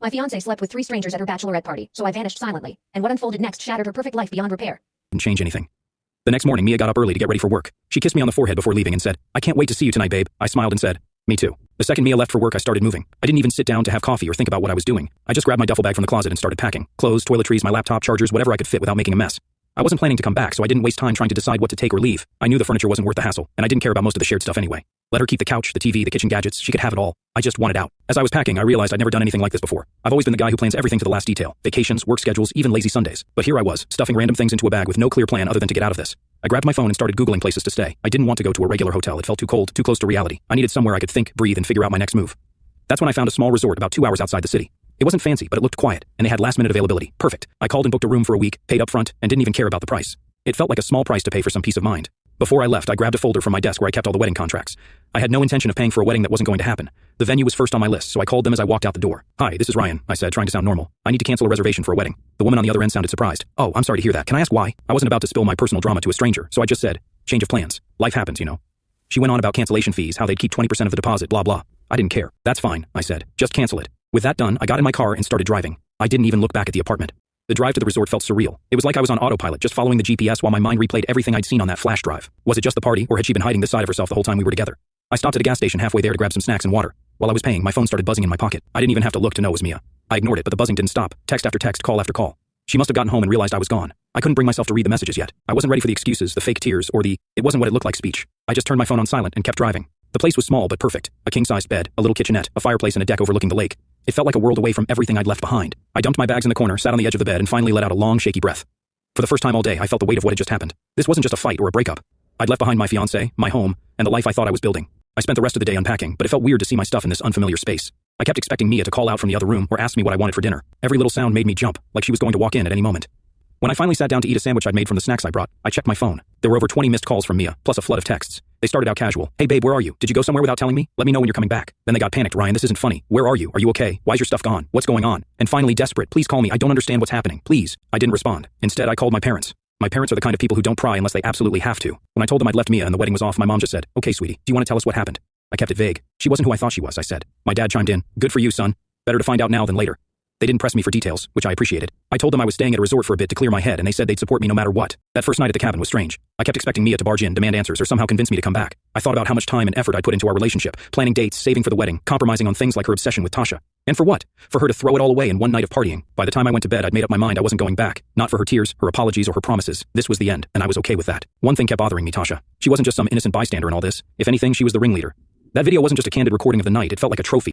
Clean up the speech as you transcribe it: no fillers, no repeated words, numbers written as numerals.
My fiancée slept with 3 strangers at her bachelorette party, so I vanished silently, and what unfolded next shattered her perfect life beyond repair. Didn't change anything. The next morning, Mia got up early to get ready for work. She kissed me on the forehead before leaving and said, "I can't wait to see you tonight, babe." I smiled and said, "Me too." The second Mia left for work, I started moving. I didn't even sit down to have coffee or think about what I was doing. I just grabbed my duffel bag from the closet and started packing. Clothes, toiletries, my laptop, chargers, whatever I could fit without making a mess. I wasn't planning to come back, so I didn't waste time trying to decide what to take or leave. I knew the furniture wasn't worth the hassle, and I didn't care about most of the shared stuff anyway. Let her keep the couch, the TV, the kitchen gadgets. She could have it all. I just wanted out. As I was packing, I realized I'd never done anything like this before. I've always been the guy who plans everything to the last detail. Vacations, work schedules, even lazy Sundays. But here I was, stuffing random things into a bag with no clear plan other than to get out of this. I grabbed my phone and started Googling places to stay. I didn't want to go to a regular hotel. It felt too cold, too close to reality. I needed somewhere I could think, breathe, and figure out my next move. That's when I found a small resort about 2 hours outside the city. It wasn't fancy, but it looked quiet, and they had last-minute availability. Perfect. I called and booked a room for a week, paid up front, and didn't even care about the price. It felt like a small price to pay for some peace of mind. Before I left, I grabbed a folder from my desk where I kept all the wedding contracts. I had no intention of paying for a wedding that wasn't going to happen. The venue was first on my list, so I called them as I walked out the door. "Hi, this is Ryan," I said, trying to sound normal. "I need to cancel a reservation for a wedding." The woman on the other end sounded surprised. "Oh, I'm sorry to hear that. Can I ask why?" I wasn't about to spill my personal drama to a stranger, so I just said, "Change of plans. Life happens, you know." She went on about cancellation fees, how they'd keep 20% of the deposit, blah blah. I didn't care. "That's fine," I said. "Just cancel it." With that done, I got in my car and started driving. I didn't even look back at the apartment. The drive to the resort felt surreal. It was like I was on autopilot, just following the GPS while my mind replayed everything I'd seen on that flash drive. Was it just the party, or had she been hiding this side of herself the whole time we were together? I stopped at a gas station halfway there to grab some snacks and water. While I was paying, my phone started buzzing in my pocket. I didn't even have to look to know it was Mia. I ignored it, but the buzzing didn't stop. Text after text, call after call. She must have gotten home and realized I was gone. I couldn't bring myself to read the messages yet. I wasn't ready for the excuses, the fake tears, or the "it wasn't what it looked like" speech. I just turned my phone on silent and kept driving. The place was small but perfect. A king-sized bed, a little kitchenette, a fireplace, and a deck overlooking the lake. It felt like a world away from everything I'd left behind. I dumped my bags in the corner, sat on the edge of the bed, and finally let out a long, shaky breath. For the first time all day, I felt the weight of what had just happened. This wasn't just a fight or a breakup. I'd left behind my fiancée, my home, and the life I thought I was building. I spent the rest of the day unpacking, but it felt weird to see my stuff in this unfamiliar space. I kept expecting Mia to call out from the other room or ask me what I wanted for dinner. Every little sound made me jump, like she was going to walk in at any moment. When I finally sat down to eat a sandwich I'd made from the snacks I brought, I checked my phone. There were over 20 missed calls from Mia, plus a flood of texts. They started out casual. "Hey babe, where are you? Did you go somewhere without telling me? Let me know when you're coming back." Then they got panicked. "Ryan, this isn't funny. Where are you? Are you okay? Why's your stuff gone? What's going on?" And finally, desperate, "Please call me. I don't understand what's happening. Please." I didn't respond. Instead, I called my parents. My parents are the kind of people who don't pry unless they absolutely have to. When I told them I'd left Mia and the wedding was off, my mom just said, "Okay, sweetie, do you want to tell us what happened?" I kept it vague. "She wasn't who I thought she was," I said. My dad chimed in, "Good for you, son. Better to find out now than later." They didn't press me for details, which I appreciated. I told them I was staying at a resort for a bit to clear my head, and they said they'd support me no matter what. That first night at the cabin was strange. I kept expecting Mia to barge in, demand answers, or somehow convince me to come back. I thought about how much time and effort I'd put into our relationship, planning dates, saving for the wedding, compromising on things like her obsession with Tasha. And for what? For her to throw it all away in one night of partying. By the time I went to bed, I'd made up my mind I wasn't going back. Not for her tears, her apologies, or her promises. This was the end, and I was okay with that. One thing kept bothering me, Tasha. She wasn't just some innocent bystander in all this. If anything, she was the ringleader. That video wasn't just a candid recording of the night, it felt like a trophy.